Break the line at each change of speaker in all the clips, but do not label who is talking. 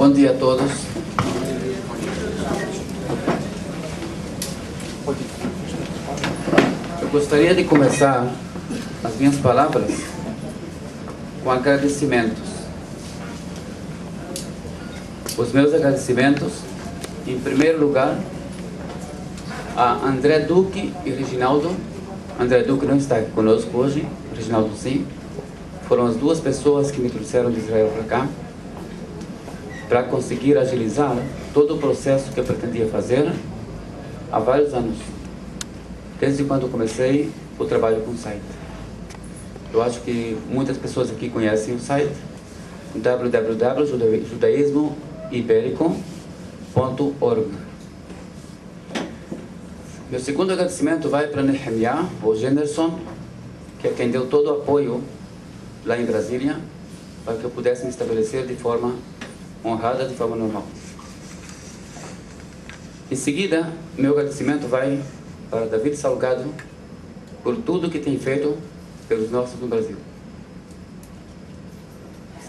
Bom dia a todos. Eu gostaria de começar as minhas palavras com agradecimentos. Os meus agradecimentos, em primeiro lugar, a André Duque e Reginaldo. André Duque não está aqui conosco hoje, Reginaldo sim. Foram as duas pessoas que me trouxeram de Israel para cá, para conseguir agilizar todo o processo que eu pretendia fazer há vários anos, desde quando comecei o trabalho com o site. Eu acho que muitas pessoas aqui conhecem o site www.judaísmoibérico.org. Meu segundo agradecimento vai para Nehemiah, ou Genderson, que é quem deu todo o apoio lá em Brasília, para que eu pudesse me estabelecer de forma honrada, de forma normal. Em seguida, meu agradecimento vai para David Salgado por tudo que tem feito pelos nossos no Brasil.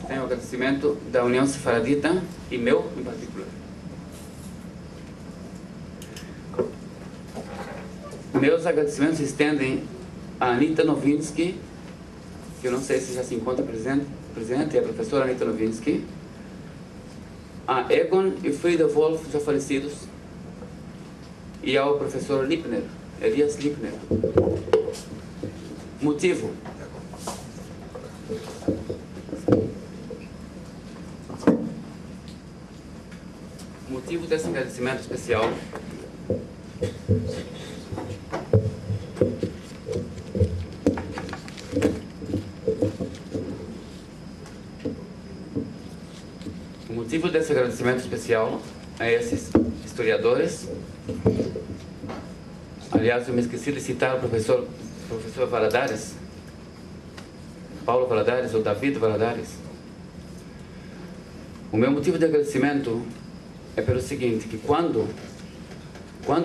Tem o agradecimento da União Sefaradita e meu em particular. Meus agradecimentos se estendem a Anita Novinsky, que eu não sei se já se encontra presente, é a professora Anita Novinsky, a Egon e Frida Wolf, já falecidos, e ao professor Lippner, Elias Lippner. Motivo: motivo desse agradecimento especial a esses historiadores. Aliás, eu me esqueci de citar o professor Valadares, Paulo Valadares ou David Valadares. O meu motivo de agradecimento é pelo seguinte, que quando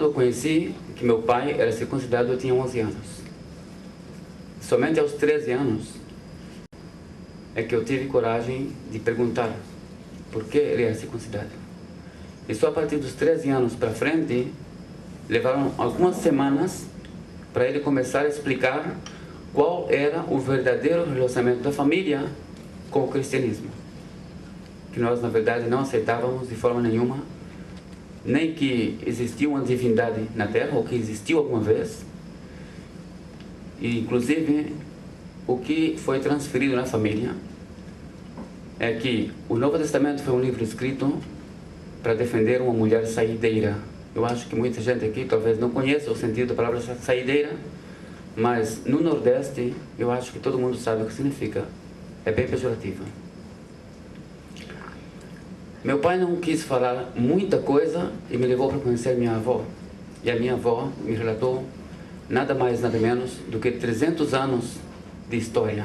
eu conheci que meu pai era circuncidado, eu tinha 11 anos. Somente aos 13 anos é que eu tive coragem de perguntar por que ele era circuncidado. E só a partir dos 13 anos para frente, levaram algumas semanas para ele começar a explicar qual era o verdadeiro relacionamento da família com o cristianismo. Que nós, na verdade, não aceitávamos de forma nenhuma, nem que existia uma divindade na Terra, ou que existiu alguma vez. E, inclusive, o que foi transferido na família é que o Novo Testamento foi um livro escrito para defender uma mulher saideira. Eu acho que muita gente aqui talvez não conheça o sentido da palavra saideira, mas no Nordeste eu acho que todo mundo sabe o que significa. É bem pejorativa. Meu pai não quis falar muita coisa e me levou para conhecer minha avó. E a minha avó me relatou nada mais, nada menos do que 300 anos de história,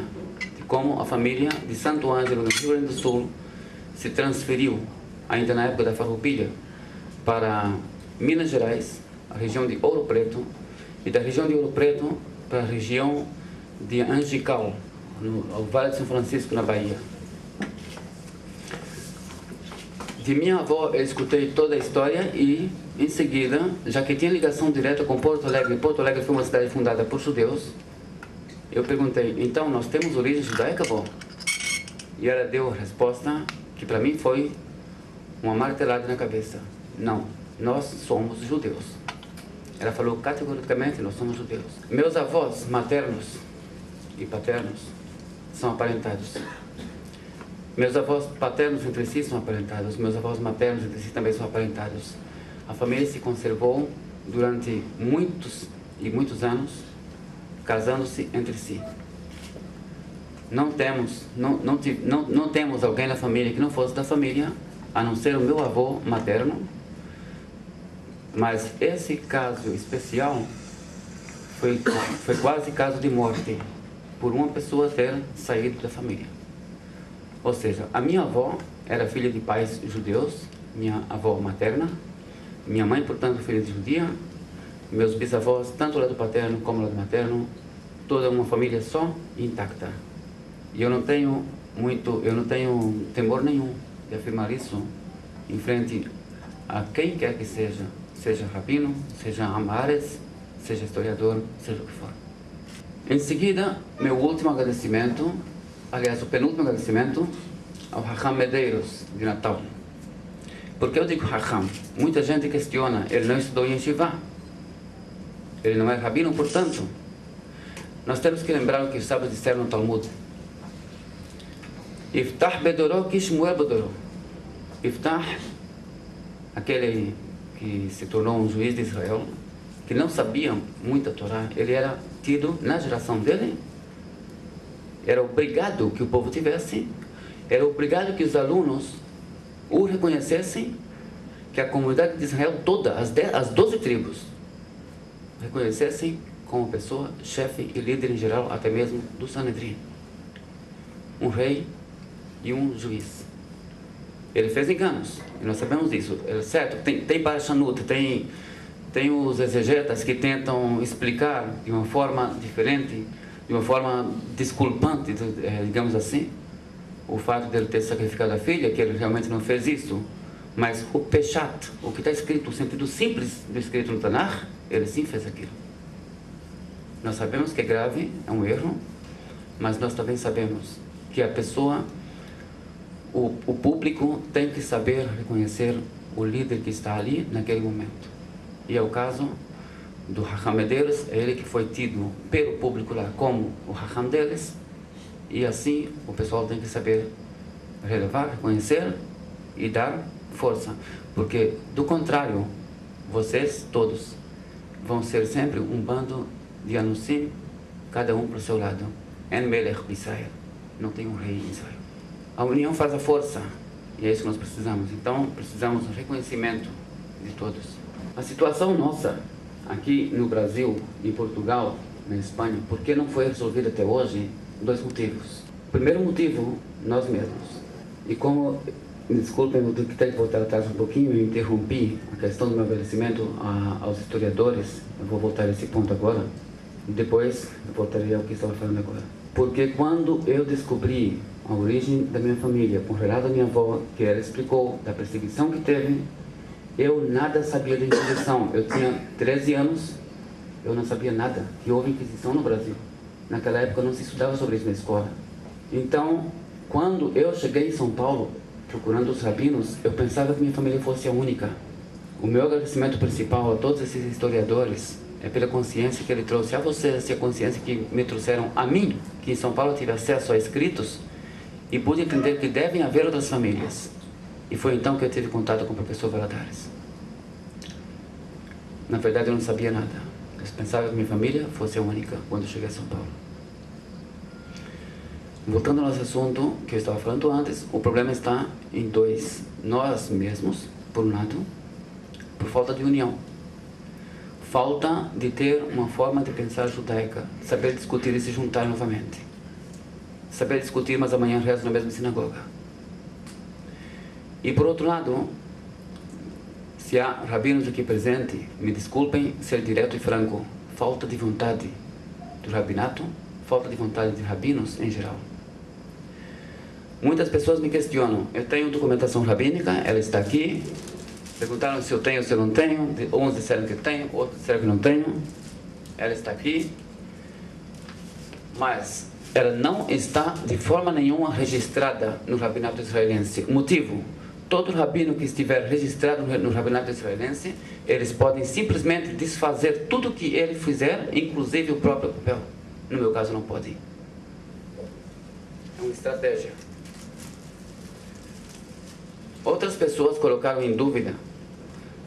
de como a família de Santo Ângelo, no Rio Grande do Sul, se transferiu, ainda na época da Farroupilha, para Minas Gerais, a região de Ouro Preto, e da região de Ouro Preto para a região de Angical, no Vale de São Francisco, na Bahia. De minha avó eu escutei toda a história e, em seguida, já que tinha ligação direta com Porto Alegre foi uma cidade fundada por judeus, eu perguntei, então nós temos origem judaica, avó? E ela deu a resposta que para mim foi uma martelada na cabeça. Não, nós somos judeus. Ela falou categoricamente, nós somos judeus. Meus avós maternos e paternos são aparentados. Meus avós paternos entre si são aparentados. Meus avós maternos entre si também são aparentados. A família se conservou durante muitos e muitos anos, casando-se entre si. Não temos alguém na família que não fosse da família, a não ser o meu avô materno. Mas esse caso especial foi quase caso de morte, por uma pessoa ter saído da família. Ou seja, a minha avó era filha de pais judeus, minha avó materna, minha mãe, portanto, filha de judia, meus bisavós, tanto o lado paterno como o lado materno, toda uma família só intacta. E eu não tenho temor nenhum de afirmar isso, em frente a quem quer que seja, seja rabino, seja amares, seja historiador, seja o que for. Em seguida, meu último agradecimento, aliás, o penúltimo agradecimento, ao Hacham Medeiros, de Natal. Por que eu digo Hacham? Muita gente questiona, ele não estudou em Yeshiva. Ele não é rabino, portanto. Nós temos que lembrar o que os sábios disseram no Talmud. Iftah bedoró ki Shmuel bedoró. Iftah, aquele que se tornou um juiz de Israel, que não sabia muito a Torá, ele era tido, na geração dele, era obrigado que o povo tivesse, era obrigado que os alunos o reconhecessem, que a comunidade de Israel toda, as 12 tribos, reconhecessem como pessoa, chefe e líder em geral, até mesmo do Sanedrim. Um rei e um juiz. Ele fez enganos, e nós sabemos disso, é certo, tem Parashanut, tem os exegetas que tentam explicar de uma forma diferente, de uma forma desculpante, digamos assim, o fato de ele ter sacrificado a filha, que ele realmente não fez isso. Mas o Peshat, o que está escrito, o sentido simples do escrito no Tanakh, ele sim fez aquilo. Nós sabemos que é grave, é um erro, mas nós também sabemos que a pessoa, o público tem que saber reconhecer o líder que está ali naquele momento. E é o caso do Hacham Medeiros, é ele que foi tido pelo público lá como o Hacham deles, e assim o pessoal tem que saber relevar, reconhecer e dar força, porque do contrário, vocês todos vão ser sempre um bando de anusim, cada um para o seu lado. En Melech Israel, não tem um rei em Israel. A união faz a força, e é isso que nós precisamos. Então precisamos do reconhecimento de todos. A situação nossa aqui no Brasil, em Portugal, na Espanha, por que não foi resolvida até hoje? 2 motivos. O primeiro motivo, nós mesmos. E como, me desculpem, eu tenho que voltar atrás um pouquinho, eu interrompi a questão do meu agradecimento aos historiadores, eu vou voltar a esse ponto agora, e depois eu voltarei ao que estava falando agora. Porque quando eu descobri a origem da minha família, com o relato da minha avó, que ela explicou da perseguição que teve, eu nada sabia da Inquisição. Eu tinha 13 anos, eu não sabia nada que houve Inquisição no Brasil. Naquela época não se estudava sobre isso na escola. Então, quando eu cheguei em São Paulo, procurando os rabinos, eu pensava que minha família fosse a única. O meu agradecimento principal a todos esses historiadores é pela consciência que ele trouxe a vocês, e a consciência que me trouxeram a mim, que em São Paulo tive acesso a escritos e pude entender que devem haver outras famílias. E foi então que eu tive contato com o professor Valadares. Na verdade, eu não sabia nada. Eu pensava que minha família fosse a única quando eu cheguei a São Paulo. Voltando ao nosso assunto que eu estava falando antes, o problema está em 2. Nós mesmos, por um lado, por falta de união. Falta de ter uma forma de pensar judaica, saber discutir e se juntar novamente. Saber discutir, mas amanhã rezo na mesma sinagoga. E por outro lado, se há rabinos aqui presentes, me desculpem ser direto e franco, falta de vontade do rabinato, falta de vontade de rabinos em geral. Muitas pessoas me questionam, eu tenho documentação rabínica, ela está aqui, perguntaram se eu tenho ou se eu não tenho, uns disseram que tenho, outros disseram que não tenho, ela está aqui, mas ela não está de forma nenhuma registrada no rabinato israelense. Motivo? Todo rabino que estiver registrado no rabinato israelense, eles podem simplesmente desfazer tudo que ele fizer, inclusive o próprio papel. No meu caso, não podem. É uma estratégia. Outras pessoas colocaram em dúvida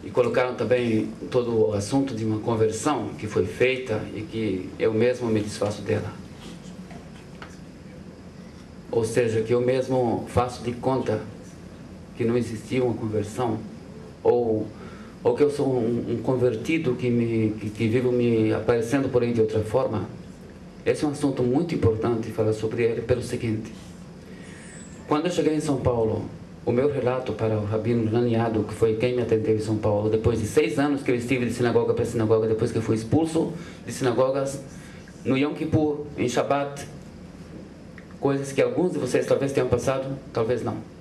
e colocaram também todo o assunto de uma conversão que foi feita e que eu mesmo me desfaço dela. Ou seja, que eu mesmo faço de conta que não existia uma conversão, ou que eu sou um convertido que vivo me aparecendo por aí de outra forma. Esse é um assunto muito importante falar sobre ele pelo seguinte. Quando eu cheguei em São Paulo, o meu relato para o rabino Laniado, que foi quem me atendeu em São Paulo, depois de 6 anos que eu estive de sinagoga para sinagoga, depois que eu fui expulso de sinagogas, no Yom Kippur, em Shabbat, coisas que alguns de vocês talvez tenham passado, talvez não.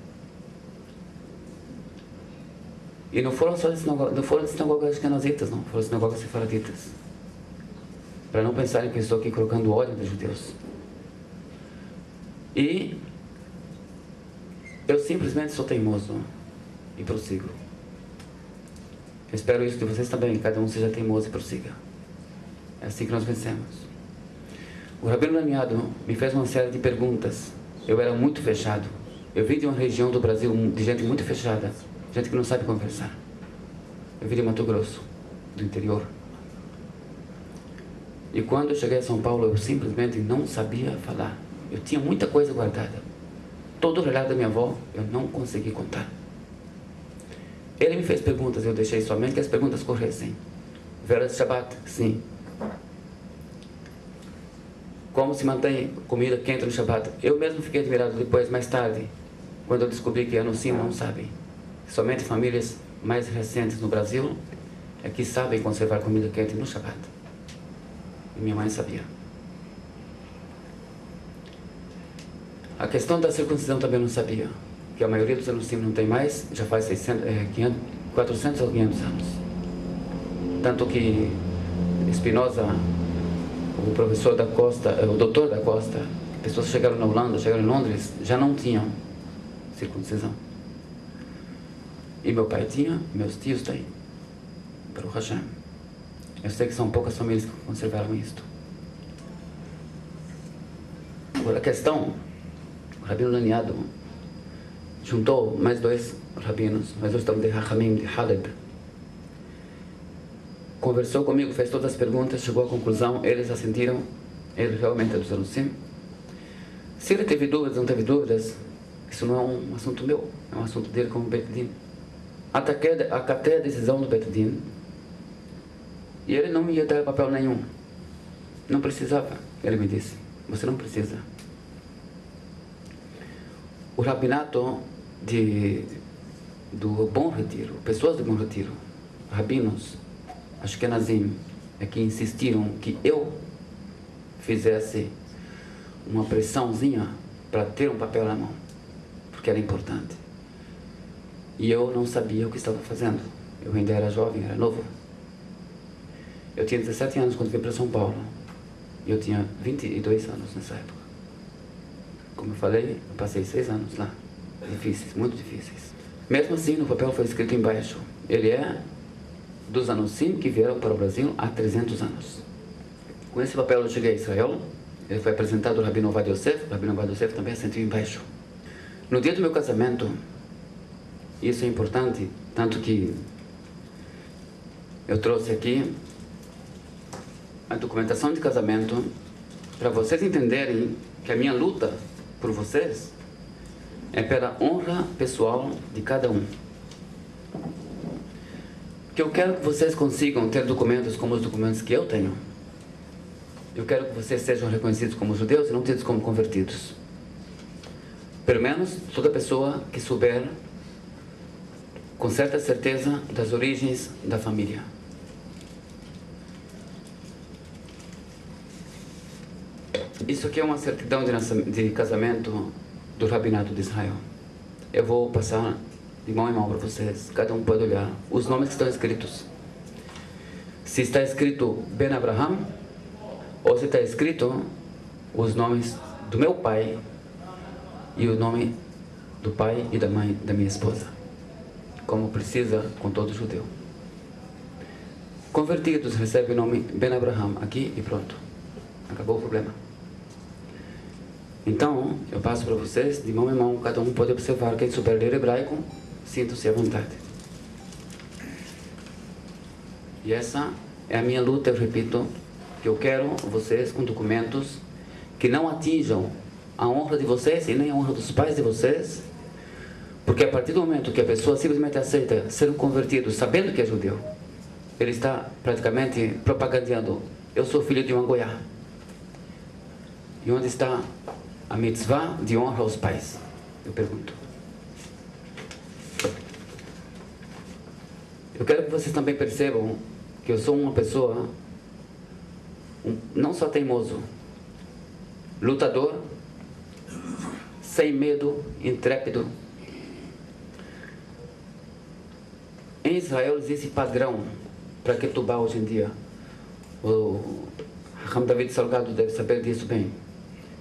E não foram só sinagogas ashkenazitas, não, foram sinagogas sefaraditas. Para não pensarem que eu estou aqui colocando ódio dos judeus. E eu simplesmente sou teimoso e prossigo. Eu espero isso de vocês também, cada um seja teimoso e prossiga. É assim que nós vencemos. O Rabino Laniado me fez uma série de perguntas. Eu era muito fechado. Eu vim de uma região do Brasil de gente muito fechada, gente que não sabe conversar. Eu vim de Mato Grosso, do interior. E quando eu cheguei a São Paulo, eu simplesmente não sabia falar. Eu tinha muita coisa guardada. Todo o relato da minha avó, eu não consegui contar. Ele me fez perguntas, eu deixei somente que as perguntas corressem. Vera de Shabbat? Sim. Como se mantém comida quente no Shabbat? Eu mesmo fiquei admirado depois, mais tarde, quando eu descobri que Anusim não sabem. Somente famílias mais recentes no Brasil é que sabem conservar comida quente no Shabbat. E minha mãe sabia. A questão da circuncisão também não sabia. Que a maioria dos Anusim não tem mais, já faz 400 ou 500 anos. Tanto que Spinoza, o professor da Costa, o doutor da Costa, pessoas chegaram na Holanda, chegaram em Londres, já não tinham circuncisão. E meu pai tinha, meus tios têm. Baruch Hashem. Eu sei que são poucas famílias que conservaram isto. Agora a questão, o Rabino Laniado juntou mais dois rabinos, mais dois de Hachamim, de Haleb. Conversou comigo, fez todas as perguntas, chegou à conclusão, eles assentiram, ele realmente é do Sanusim. Se ele teve dúvidas, não teve dúvidas, isso não é um assunto meu, é um assunto dele como Beit Din. Acatei a decisão do Beit Din e ele não me ia dar papel nenhum. Não precisava, ele me disse, você não precisa. O rabinato do Bom Retiro, pessoas do Bom Retiro, rabinos, Ashkenazim, é que insistiram que eu fizesse uma pressãozinha para ter um papel na mão, porque era importante. E eu não sabia o que estava fazendo. Eu ainda era jovem, era novo. Eu tinha 17 anos quando vim para São Paulo. E eu tinha 22 anos nessa época. Como eu falei, eu passei 6 anos lá. Difíceis, muito difíceis. Mesmo assim, no papel foi escrito embaixo. Ele é dos Anusim que vieram para o Brasil há 300 anos. Com esse papel eu cheguei a Israel. Ele foi apresentado ao Rabino Ovadia Yosef. O Rabino Ovadia Yosef também assentiu embaixo. No dia do meu casamento, isso é importante, tanto que eu trouxe aqui a documentação de casamento para vocês entenderem que a minha luta por vocês é pela honra pessoal de cada um. Que eu quero que vocês consigam ter documentos como os documentos que eu tenho. Eu quero que vocês sejam reconhecidos como judeus e não tidos como convertidos. Pelo menos toda pessoa que souber com certa certeza das origens da família. Isso aqui é uma certidão de casamento do Rabinato de Israel. Eu vou passar de mão em mão para vocês. Cada um pode olhar os nomes que estão escritos. Se está escrito Ben Abraham, ou se está escrito os nomes do meu pai e o nome do pai e da mãe da minha esposa. Como precisa com todo judeu. Convertidos recebem o nome Ben Abraham aqui e pronto. Acabou o problema. Então, eu passo para vocês, de mão em mão, cada um pode observar. Quem souber ler hebraico, sinta-se à vontade. E essa é a minha luta, eu repito, que eu quero vocês com documentos que não atinjam a honra de vocês e nem a honra dos pais de vocês, porque a partir do momento que a pessoa simplesmente aceita ser um convertido sabendo que é judeu, ele está praticamente propagandeando: eu sou filho de uma goiá. E onde está a mitzvah de honra aos pais? Eu pergunto. Eu quero que vocês também percebam que eu sou uma pessoa não só teimoso, lutador, sem medo, intrépido. em Israel existe padrão para Ketubá hoje em dia. O Ram David Salgado deve saber disso bem.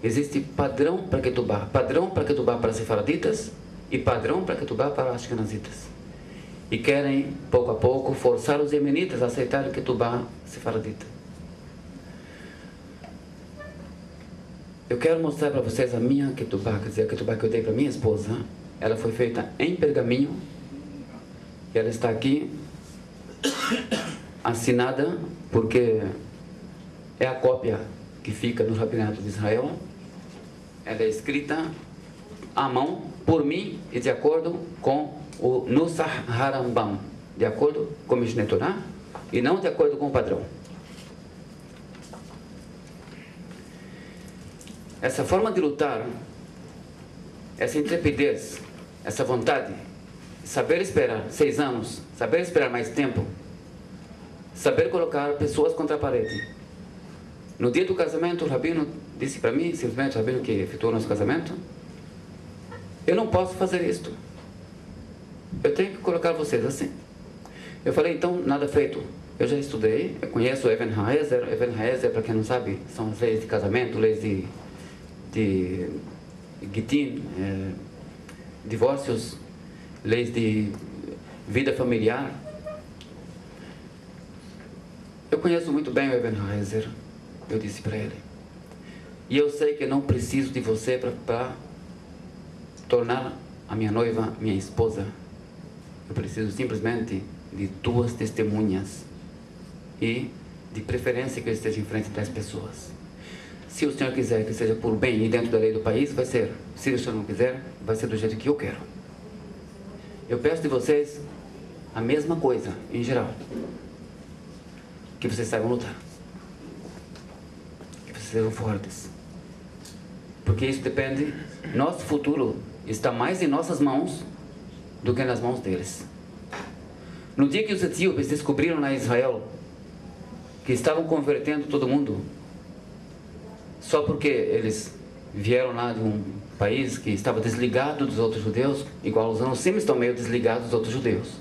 Existe padrão para Ketubá para sefaraditas e padrão para Ketubá para ashkenazitas. E querem, pouco a pouco, forçar os yemenitas a aceitarem Ketubá sefaradita. Eu quero mostrar para vocês a minha Ketubá, quer dizer, a Ketubá que eu dei para minha esposa. Ela foi feita em pergaminho e ela está aqui assinada porque é a cópia que fica no Rabinato de Israel. Ela é escrita à mão por mim e de acordo com o Nusach Harambam, de acordo com o Mishneh Torah e não de acordo com o padrão. Essa forma de lutar, essa intrepidez, essa vontade, saber esperar 6 anos, saber esperar mais tempo, saber colocar pessoas contra a parede. No dia do casamento, o rabino disse para mim, simplesmente o rabino que efetuou nosso casamento, eu não posso fazer isto. Eu tenho que colocar vocês assim. Eu falei, então, nada feito. Eu já estudei, eu conheço o Even Haezer. Even Haezer, para quem não sabe, são as leis de casamento, leis de Gitin, divórcios, leis de vida familiar. Eu conheço muito bem o Even Haezer. Eu disse para ele. E eu sei que não preciso de você para tornar a minha noiva minha esposa. Eu preciso simplesmente de 2 testemunhas e de preferência que eu esteja em frente das pessoas. Se o senhor quiser que seja por bem e dentro da lei do país, vai ser. Se o senhor não quiser, vai ser do jeito que eu quero. Eu peço de vocês a mesma coisa, em geral. Que vocês saibam lutar. Que vocês sejam fortes. Porque isso depende, nosso futuro está mais em nossas mãos do que nas mãos deles. No dia que os etíopes descobriram na Israel que estavam convertendo todo mundo, só porque eles vieram lá de um país que estava desligado dos outros judeus, igual os anos sempre estão meio desligados dos outros judeus.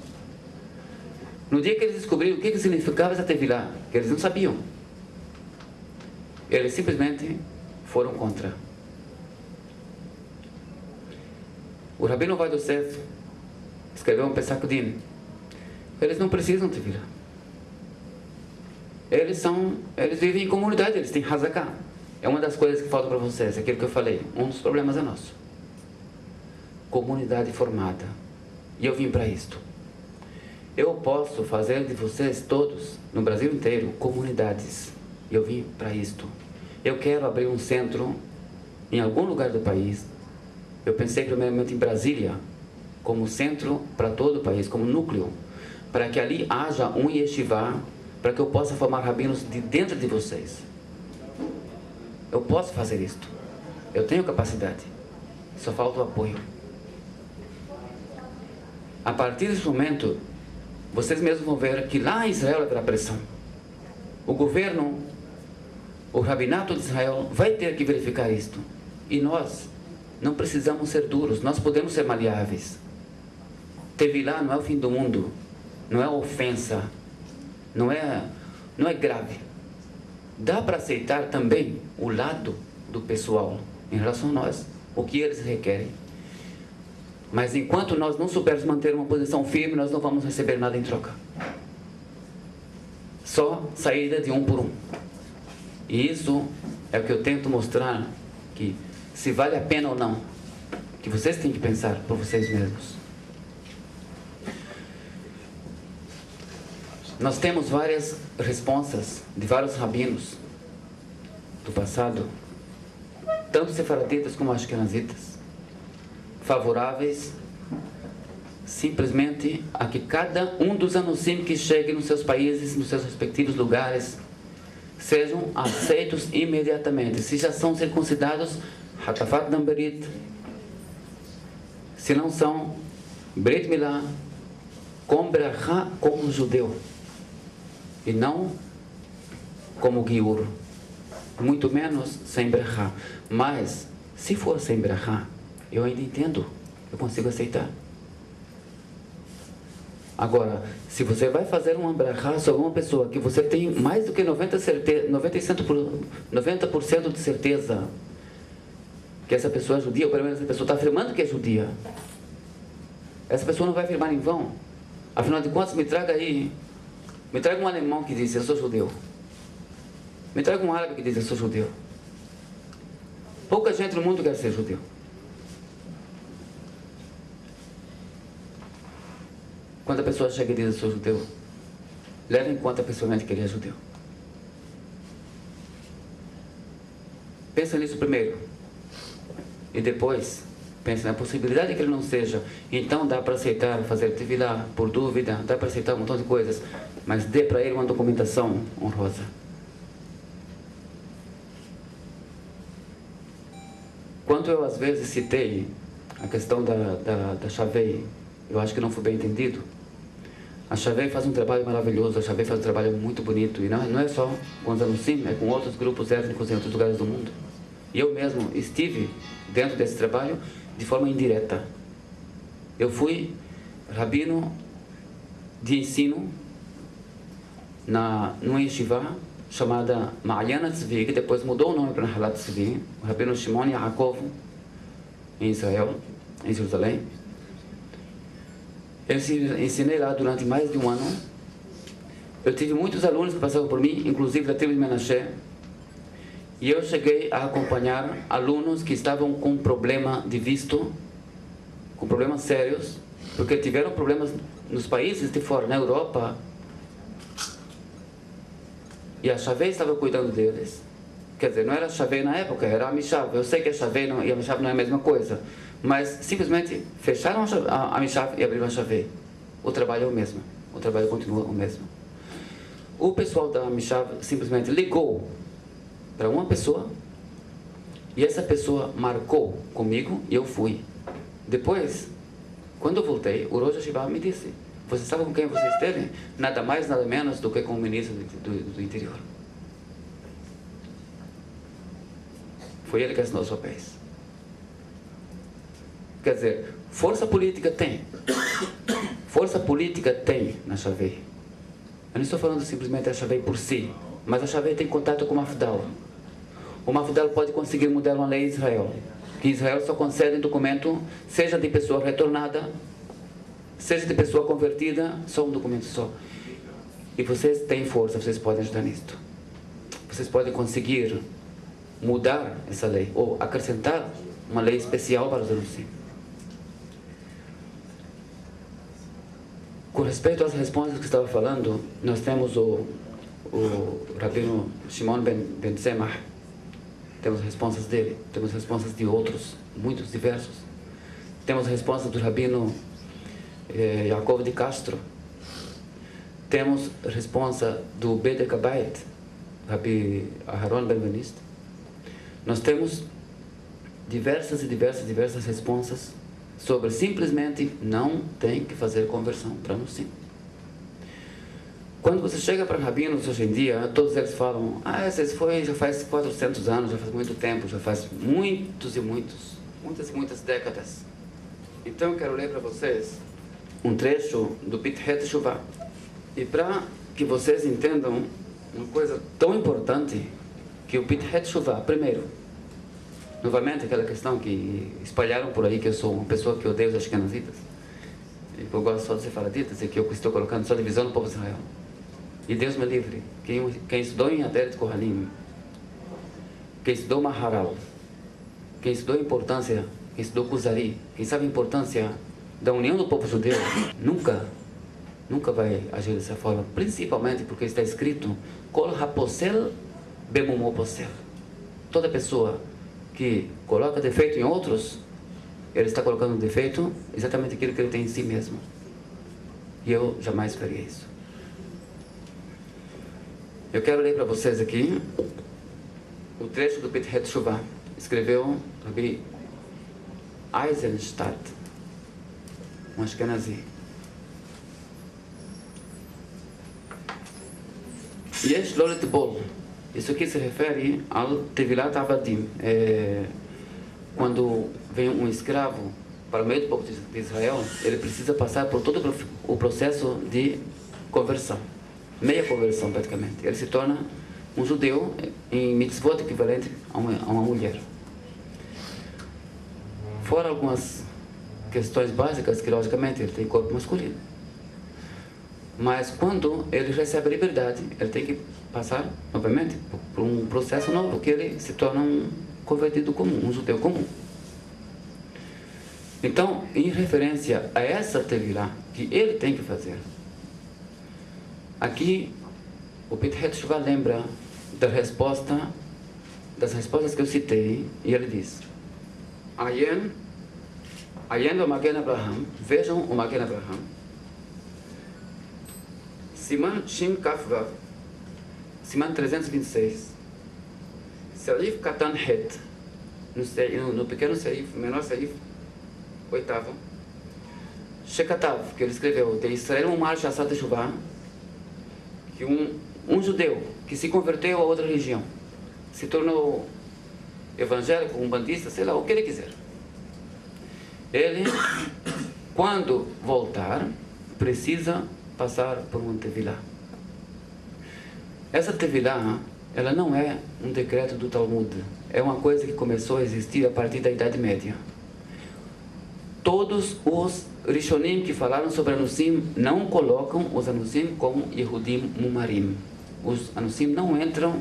No dia que eles descobriram o que significava essa tevilá, que eles não sabiam, eles simplesmente foram contra. O Rabino Ovadia Yosef escreveu um Pesach Din. Eles não precisam tevilá. Eles vivem em comunidade, eles têm hazaká. É uma das coisas que falta para vocês, aquilo que eu falei. Um dos problemas é nosso. Comunidade formada. E eu vim para isto. Eu posso fazer de vocês todos, no Brasil inteiro, comunidades. E eu vim para isto. Eu quero abrir um centro em algum lugar do país. Eu pensei primeiramente em Brasília, como centro para todo o país, como núcleo, para que ali haja um yeshivá, para que eu possa formar rabinos de dentro de vocês. Eu posso fazer isto. Eu tenho capacidade. Só falta o apoio. A partir desse momento, vocês mesmos vão ver que lá em Israel haverá pressão. O governo, o rabinato de Israel vai ter que verificar isto. E nós não precisamos ser duros, nós podemos ser maleáveis. Tevilá não é o fim do mundo, não é ofensa, não é grave. Dá para aceitar também o lado do pessoal em relação a nós, o que eles requerem. Mas enquanto nós não soubermos manter uma posição firme, nós não vamos receber nada em troca. Só saída de um por um. E isso é o que eu tento mostrar, que se vale a pena ou não, que vocês têm que pensar por vocês mesmos. Nós temos várias responsas de vários rabinos do passado, tanto sefaraditas como ashkenazitas, favoráveis simplesmente a que cada um dos anusim que chegue nos seus países, nos seus respectivos lugares, sejam aceitos imediatamente. Se já são circuncidados, Hatafat Damberit. Se não são, Brit Milá, com Brachá como judeu. E não como Giur. Muito menos sem Brachá. Mas, se for sem Brachá, eu ainda entendo. Eu consigo aceitar. Agora, se você vai fazer um brachá sobre uma pessoa que você tem mais do que 90% de certeza que essa pessoa é judia, ou pelo menos essa pessoa está afirmando que é judia, essa pessoa não vai afirmar em vão. Afinal de contas, me traga um alemão que diz, eu sou judeu. Me traga um árabe que diz, eu sou judeu. Pouca gente no mundo quer ser judeu. Quando a pessoa chega e diz, eu sou judeu, leva em conta pessoalmente que ele é judeu. Pensa nisso primeiro. E depois, pensa na possibilidade que ele não seja. Então dá para aceitar fazer tevilá por dúvida, dá para aceitar um montão de coisas, mas dê para ele uma documentação honrosa. Quando eu às vezes citei a questão da Chavei, eu acho que não foi bem entendido. A Chavei faz um trabalho maravilhoso, a Chavei faz um trabalho muito bonito, e não é só com os Anusim, é com outros grupos étnicos em outros lugares do mundo. E eu mesmo estive dentro desse trabalho de forma indireta. Eu fui rabino de ensino numa yeshiva chamada Ma'ayan Tzvi, que depois mudou o nome para Nahalat Tzvi, o rabino Shimon Yaakov, em Israel, em Jerusalém. Eu ensinei lá durante mais de um ano. Eu tive muitos alunos que passaram por mim, inclusive da tribo de Menashe, e eu cheguei a acompanhar alunos que estavam com problema de visto, com problemas sérios, porque tiveram problemas nos países de fora, na Europa, e a Chavei estava cuidando deles. Quer dizer, não era a Chavei na época, era a Mishav. Eu sei que a Chavei e a Mishav não é a mesma coisa, mas simplesmente fecharam a Mishav e abriram a Chavei. O trabalho é o mesmo, o trabalho continua o mesmo. O pessoal da Mishav simplesmente ligou para uma pessoa, e essa pessoa marcou comigo e eu fui. Depois, quando eu voltei, o Rosh Hashiva me disse, você sabe com quem você esteve? Nada mais, nada menos do que com o ministro do interior. Foi ele que assinou os papéis. Quer dizer, força política tem. Força política tem na Chavei. Eu não estou falando simplesmente da Chavei por si, mas a Chavei tem contato com o Mafdal. O Mafdal pode conseguir mudar uma lei em Israel, que Israel só concede um documento, seja de pessoa retornada, seja de pessoa convertida, só um documento só. E vocês têm força, vocês podem ajudar nisto. Vocês podem conseguir mudar essa lei, ou acrescentar uma lei especial para os anunciantes. Com respeito às respostas que estava falando, nós temos o rabino Shimon ben Tzemach, temos respostas dele, temos respostas de outros, muitos, diversos. Temos respostas do rabino Yaakov de Castro. Temos resposta do Bedek Habayit, Rabi Aharon Ben-Benista. Nós temos diversas respostas sobre simplesmente não tem que fazer conversão para Anusim. Quando você chega para rabinos hoje em dia, todos eles falam, esse foi já faz 400 anos, já faz muito tempo, já faz muitas décadas. Então eu quero ler para vocês um trecho do Pithet Teshuvah. E para que vocês entendam uma coisa tão importante, que o Pithet Teshuvah, primeiro, novamente aquela questão que espalharam por aí, que eu sou uma pessoa que odeia os ashkenazitas, e que eu gosto só de sefaraditas, e que eu estou colocando só divisão no povo de Israel. E Deus me livre, quem estudou em Aderet Kohanim, quem estudou Maharal, quem estudou importância, quem estudou Kuzari, quem sabe a importância da união do povo judeu, nunca vai agir dessa forma, principalmente porque está escrito Kol haposel bemumo posel. Toda pessoa que coloca defeito em outros, ele está colocando defeito exatamente aquilo que ele tem em si mesmo. E eu jamais faria isso. Eu quero ler para vocês aqui o trecho do Pithet Teshuvah. Escreveu Rabbi Eisenstadt, um ashkenazi. Yesh lo letbol. Isso aqui se refere ao Tevilat Avadim. Quando vem um escravo para o meio do povo de Israel, ele precisa passar por todo o processo de conversão, meia conversão praticamente. Ele se torna um judeu em mitzvot equivalente a uma mulher. Fora algumas questões básicas que, logicamente, ele tem corpo masculino. Mas quando ele recebe a liberdade, ele tem que passar, obviamente, por um processo novo, que ele se torna um convertido comum, um judeu comum. Então, em referência a essa tevilá que ele tem que fazer, aqui o Pithet Teshuvah lembra das respostas que eu citei, e ele diz: Ayen o Magen Abraham, vejam o Magen Abraham, Siman Shin Kaf Vav, Siman 326, Serif Katan Het, no pequeno serif, menor serif, oitavo, Shekatav, que ele escreveu, de Israel Umar Shassat Teshuvah, que um judeu que se converteu a outra religião, se tornou evangélico, umbandista, sei lá, o que ele quiser. Ele, quando voltar, precisa passar por uma tevilá. Essa tevilá, ela não é um decreto do Talmud, é uma coisa que começou a existir a partir da Idade Média. Todos os Rishonim que falaram sobre Anusim não colocam os Anusim como Yehudim Mumarim. Os Anusim não entram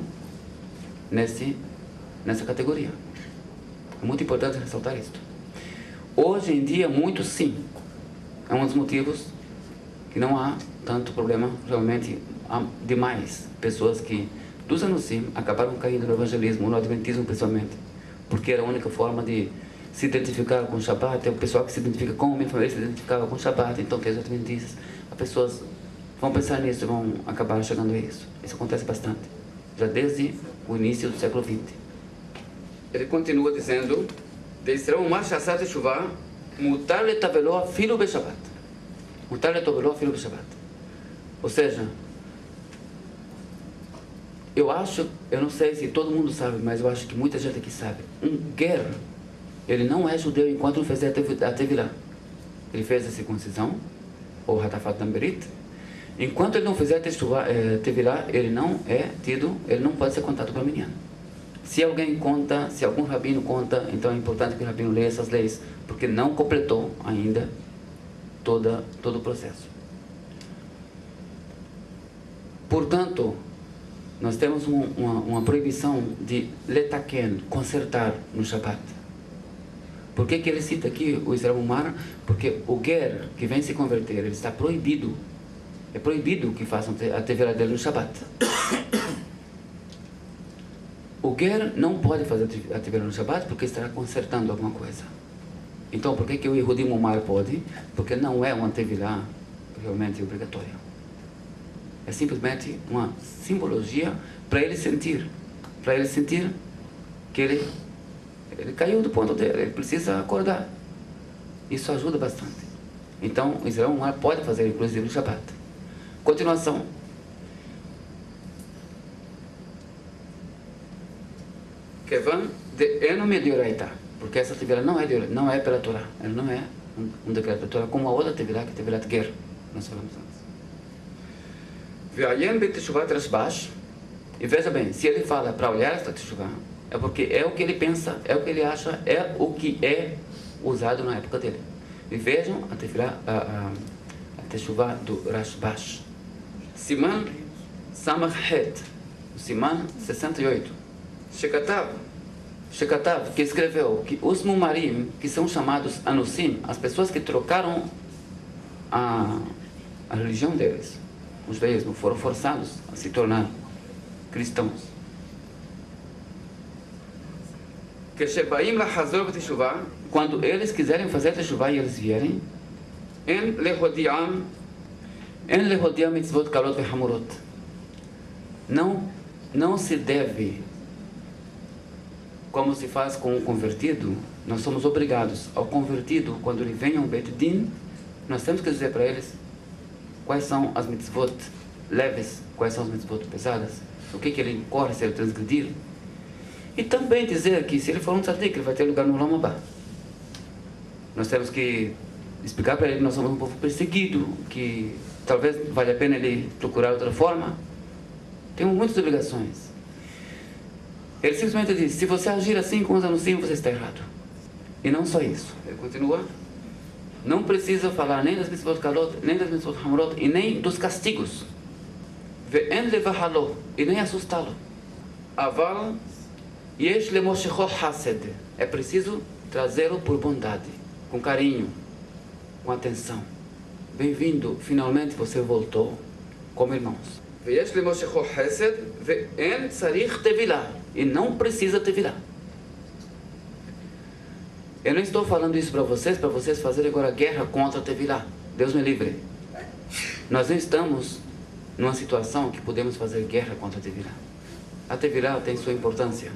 nessa categoria. É muito importante ressaltar isso. Hoje em dia, muito sim. É um dos motivos que não há tanto problema, realmente há demais pessoas que, dos Anusim, acabaram caindo no evangelismo, no adventismo principalmente, porque era a única forma de se identificar com o Shabbat. É o pessoal que se identifica com a minha família, se identificava com o Shabbat, então tem os adventistas. As pessoas vão pensar nisso e vão acabar chegando a isso. Isso acontece bastante, já desde o início do século XX. Ele continua dizendo: de Israel Umar Shassat Teshuvah, mutar letabelo afilo beshabbat. Mutar letabelo afilo beshabbat. Ou seja, eu não sei se todo mundo sabe, mas eu acho que muita gente aqui sabe. Um ger, ele não é judeu enquanto não fizer a tevilá. Ele fez a circuncisão, ou hatafat damberit. Enquanto ele não fizer a tevilá, ele não é tido, ele não pode ser contado para menino. Se alguém conta, se algum rabino conta, então é importante que o rabino leia essas leis, porque não completou ainda todo o processo. Portanto, nós temos uma proibição de letaken, consertar no Shabbat. Por que ele cita aqui o Israel Umar? Porque o ger que vem se converter, ele está proibido. É proibido que façam a tevilá dele no Shabbat. O ger não pode fazer a tevilá no Shabbat porque estará consertando alguma coisa. Então, por que o Yehudim Umar pode? Porque não é uma tevilá realmente obrigatória. É simplesmente uma simbologia para ele sentir que ele caiu do ponto dele, ele precisa acordar. Isso ajuda bastante. Então, o Israel Umar pode fazer, inclusive, no Shabbat. Continuação. Kevan de Enome de Oraita, porque essa tevilá não é pela Torá, ela não é um decreto da Torá, como a outra tevilá, que é tevilá de Ger, nós falamos antes. Ve'ayen beteshuvat Rashbash, e veja bem, se ele fala para olhar esta teshuvá, é porque é o que ele pensa, é o que ele acha, é o que é usado na época dele. E vejam a tevilá, a teshuvá do Rashbash. Siman Samach Het, Siman 68. Shekatav, que escreveu que os Mumarim, que são chamados Anusim, as pessoas que trocaram a religião deles, os judaísmo, foram forçados a se tornar cristãos. Que Shebaim Lahazor B'Teshuvah, quando eles quiserem fazer Teshuvah e eles vierem, En Lehodiam Mitzvot Kalot Vehamurot, não se deve, como se faz com o convertido. Nós somos obrigados ao convertido, quando ele vem a um Bet Din, nós temos que dizer para eles quais são as mitzvot leves, quais são as mitzvot pesadas, o que ele incorre se ele transgredir. E também dizer que se ele for um tzadik, ele vai ter lugar no Olam Abá. Nós temos que explicar para ele que nós somos um povo perseguido, que talvez valha a pena ele procurar outra forma. Temos muitas obrigações. Ele simplesmente diz: se você agir assim com os anuncios, você está errado. E não só isso. Ele continua: não precisa falar nem das mitzvot kalot, nem das mitzvot hamorot, e nem dos castigos. Ve'en levahalo, e nem assustá-lo. Aval yesh lemoshecho hased. É preciso trazê-lo por bondade, com carinho, com atenção. Bem-vindo, finalmente você voltou, como irmãos. Ve'yesh lemoshecho hased, ve'en tzarich tevilah. E não precisa tevilah. Eu não estou falando isso para vocês fazerem agora guerra contra a tevilah. Deus me livre. Nós não estamos numa situação que podemos fazer guerra contra a tevilah. A tevilah tem sua importância.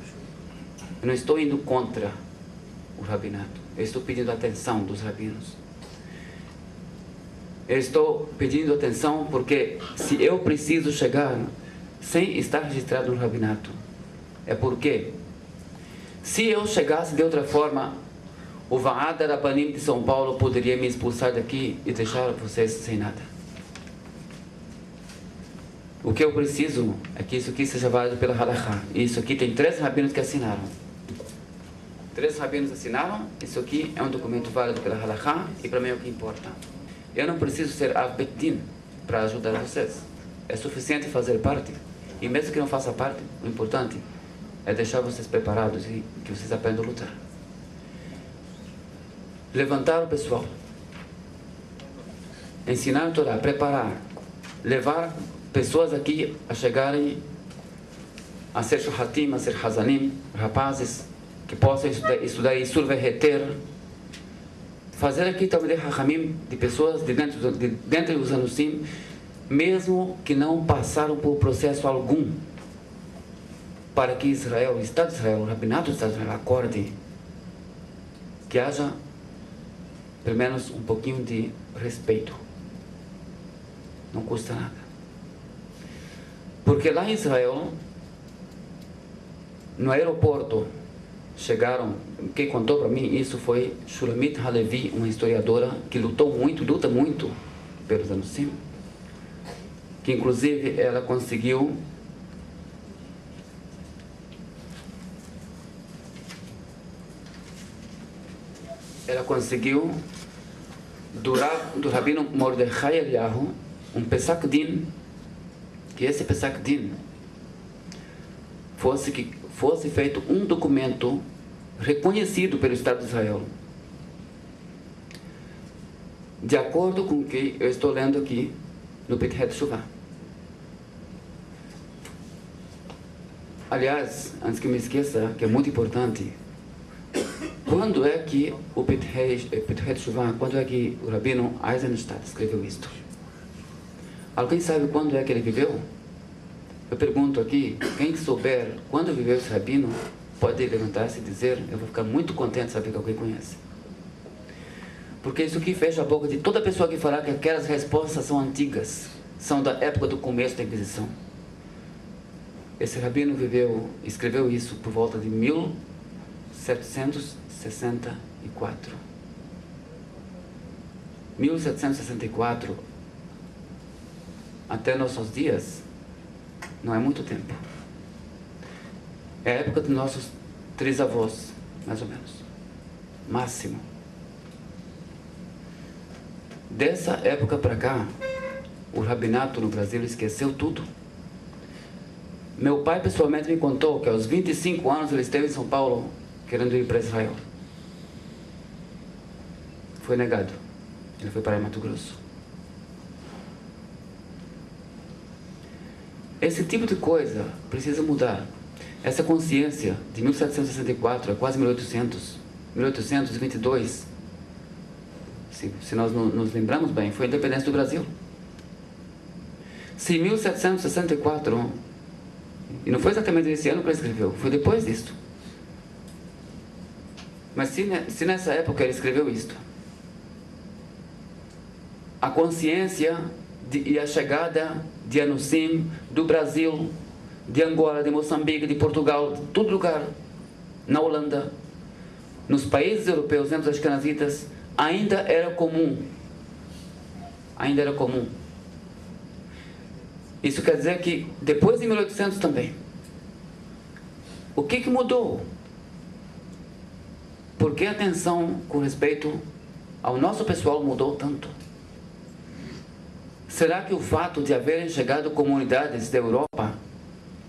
Eu não estou indo contra o rabinato. Eu estou pedindo atenção dos rabinos. Eu estou pedindo atenção porque se eu preciso chegar sem estar registrado no rabinato, é porque se eu chegasse de outra forma, o Vaad Rabanim de São Paulo poderia me expulsar daqui e deixar vocês sem nada. O que eu preciso é que isso aqui seja válido pela Halakha. E isso aqui tem 3 rabinos que assinaram. 3 rabinos assinaram. Isso aqui é um documento válido pela Halakha e para mim é o que importa. Eu não preciso ser Av Bet Din para ajudar vocês. É suficiente fazer parte. E mesmo que não faça parte, o importante é deixar vocês preparados e que vocês aprendam a lutar. Levantar o pessoal, ensinar a Torá, preparar, levar pessoas aqui a chegarem a ser shohatim, a ser hazanim, rapazes que possam estudar Isur Veheter, fazer aqui Talmidei Hachamim de pessoas de dentro dos anusim, mesmo que não passaram por processo algum, para que Israel, o Estado de Israel, o Rabinato do Estado de Israel acorde, que haja pelo menos um pouquinho de respeito. Não custa nada. Porque lá em Israel, no aeroporto, chegaram, quem contou para mim isso foi Shulamit Halevi, uma historiadora que luta muito pelos anusim, que inclusive ela conseguiu do Rabino Mordechai Eliyahu um Pesach Din, que esse Pesach Din fosse feito um documento reconhecido pelo Estado de Israel, de acordo com o que eu estou lendo aqui no Pethet Shuvah. Aliás, antes que me esqueça, que é muito importante, quando é que o Pethet Shuvah, quando é que o Rabino Eisenstadt escreveu isto? Alguém sabe quando é que ele viveu? Eu pergunto aqui, quem souber quando viveu esse Rabino, pode levantar-se e dizer, eu vou ficar muito contente de saber que alguém conhece. Porque isso aqui fecha a boca de toda pessoa que falar que aquelas respostas são antigas, são da época do começo da Inquisição. Esse Rabino escreveu isso por volta de 1764. 1764 até nossos dias não é muito tempo. É a época dos nossos trisavós, mais ou menos. Máximo. Dessa época para cá, o rabinato no Brasil esqueceu tudo. Meu pai pessoalmente me contou que aos 25 anos ele esteve em São Paulo querendo ir para Israel. Foi negado. Ele foi para Mato Grosso. Esse tipo de coisa precisa mudar. Essa consciência de 1764, é quase 1822, se nós nos lembramos bem, foi a independência do Brasil. Se em 1764, e não foi exatamente esse ano que ele escreveu, foi depois disto. Mas se nessa época ele escreveu isto, a consciência e a chegada de anusim do Brasil, de Angola, de Moçambique, de Portugal, de todo lugar, na Holanda, nos países europeus, dentro das Ashkenazitas, ainda era comum. Ainda era comum. Isso quer dizer que depois de 1800 também. O que mudou? Por que a atenção com respeito ao nosso pessoal mudou tanto? Será que o fato de haverem chegado comunidades da Europa,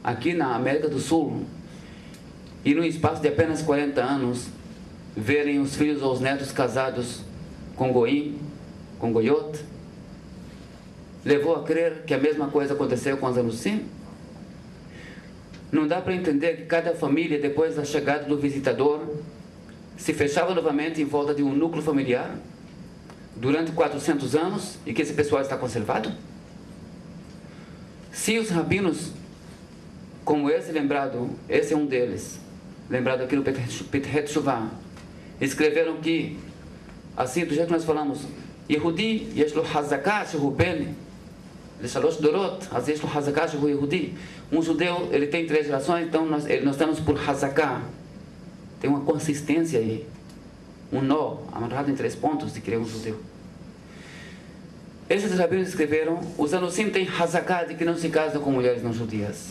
aqui na América do Sul, e no espaço de apenas 40 anos, verem os filhos ou os netos casados com goim, com goiote, levou a crer que a mesma coisa aconteceu com os anusim? Não dá para entender que cada família, depois da chegada do visitador, se fechava novamente em volta de um núcleo familiar durante 400 anos e que esse pessoal está conservado? Se os rabinos, como esse lembrado, esse é um deles, lembrado aqui no Pethet Shuvah, escreveram que, assim, do jeito que nós falamos, Yehudi, yeshlo hazaká shehu ben Leshalosh dorot, às vezes o hazaká shehu Yehudi. Um judeu, ele tem 3 gerações, então nós estamos por hazaká. Tem uma consistência aí, um nó amarrado em 3 pontos de criar um judeu. Esses rabinos escreveram, os anusim têm hazaká de que não se casam com mulheres não judias.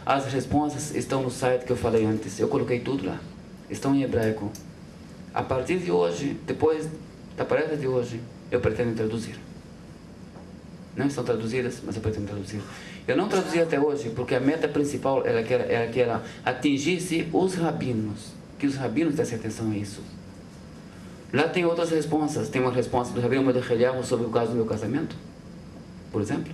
As respostas estão no site que eu falei antes, eu coloquei tudo lá, estão em hebraico. A partir de hoje, depois da palestra de hoje, eu pretendo traduzir. Não estão traduzidas, mas eu pretendo traduzir. Eu não traduzi até hoje porque a meta principal era que ela atingisse os rabinos, que os rabinos dessem atenção a isso. Lá tem outras respostas. Tem uma resposta do rabino Mordechai sobre o caso do meu casamento, por exemplo.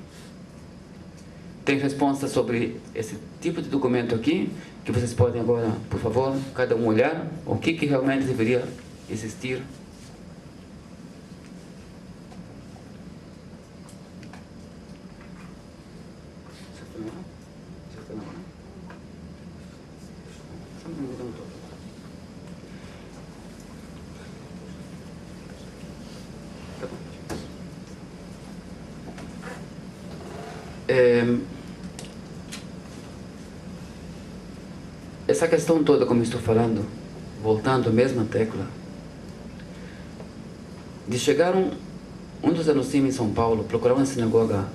Tem resposta sobre esse tipo de documento aqui, que vocês podem agora, por favor, cada um olhar o que realmente deveria existir. Essa questão toda, como estou falando, voltando à mesma tecla, de chegar um dos anusim em São Paulo, procurar uma sinagoga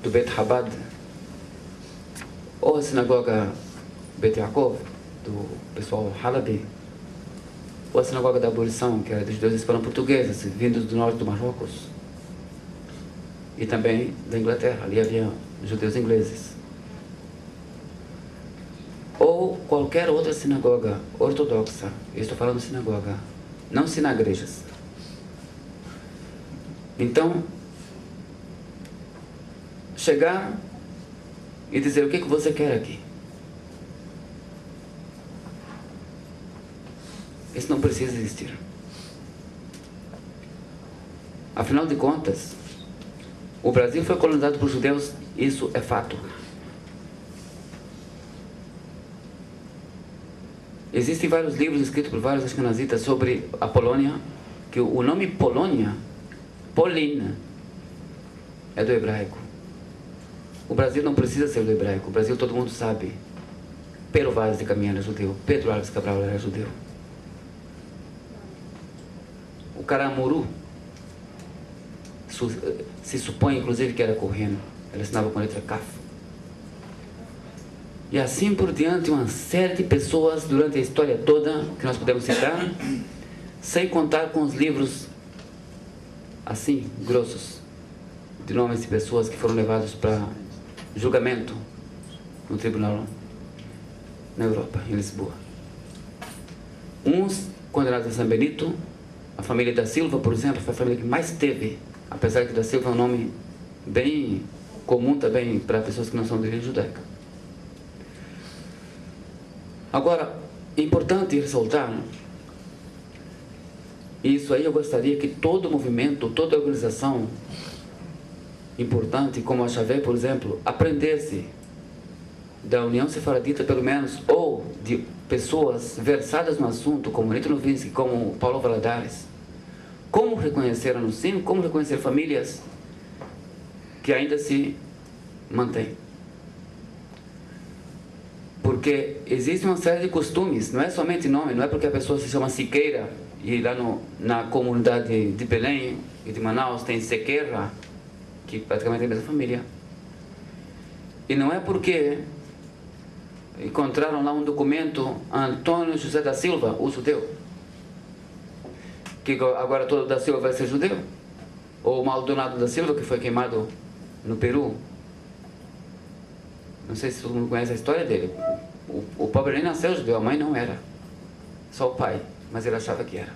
do Bet Chabad, ou a sinagoga Bet Yaakov, do pessoal Halabi, ou a sinagoga da abolição, que era dos judeus hispano-portugueses, vindos do norte do Marrocos, e também da Inglaterra, ali havia judeus ingleses. Ou qualquer outra sinagoga ortodoxa, eu estou falando sinagoga, não sinagrejas. Então, chegar e dizer o que você quer aqui. Isso não precisa existir. Afinal de contas, o Brasil foi colonizado por judeus, isso é fato. Existem vários livros escritos por vários ashkenazitas sobre a Polônia, que o nome Polônia, Polin, é do hebraico. O Brasil não precisa ser do hebraico, o Brasil todo mundo sabe. Pero Vaz de Caminha era judeu, Pedro Alves Cabral era judeu. O Caramuru se supõe inclusive que era correndo, ele assinava com a letra Kaf. E assim por diante, uma série de pessoas durante a história toda, que nós podemos citar, sem contar com os livros, assim, grossos, de nomes de pessoas que foram levados para julgamento no tribunal na Europa, em Lisboa. Uns condenados a São Benito, a família da Silva, por exemplo, foi a família que mais teve, apesar que da Silva é um nome bem comum também para pessoas que não são de origem judaica. Agora, é importante ressaltar, isso aí eu gostaria que todo movimento, toda organização importante, como a Chavé, por exemplo, aprendesse da União Sefaradita, pelo menos, ou de pessoas versadas no assunto, como Nito Novinsky, como Paulo Valadares, como reconhecer a Nusim, como reconhecer famílias que ainda se mantêm. Porque existe uma série de costumes, não é somente nome, não é porque a pessoa se chama Siqueira E lá na comunidade de Belém e de Manaus tem Sequeira, que praticamente é a mesma família. E não é porque encontraram lá um documento Antônio José da Silva, o judeu, que agora todo da Silva vai ser judeu. Ou Maldonado da Silva, que foi queimado no Peru. Não sei se todo mundo conhece a história dele. O pobre nem nasceu judeu, a mãe não era. Só o pai, mas ele achava que era.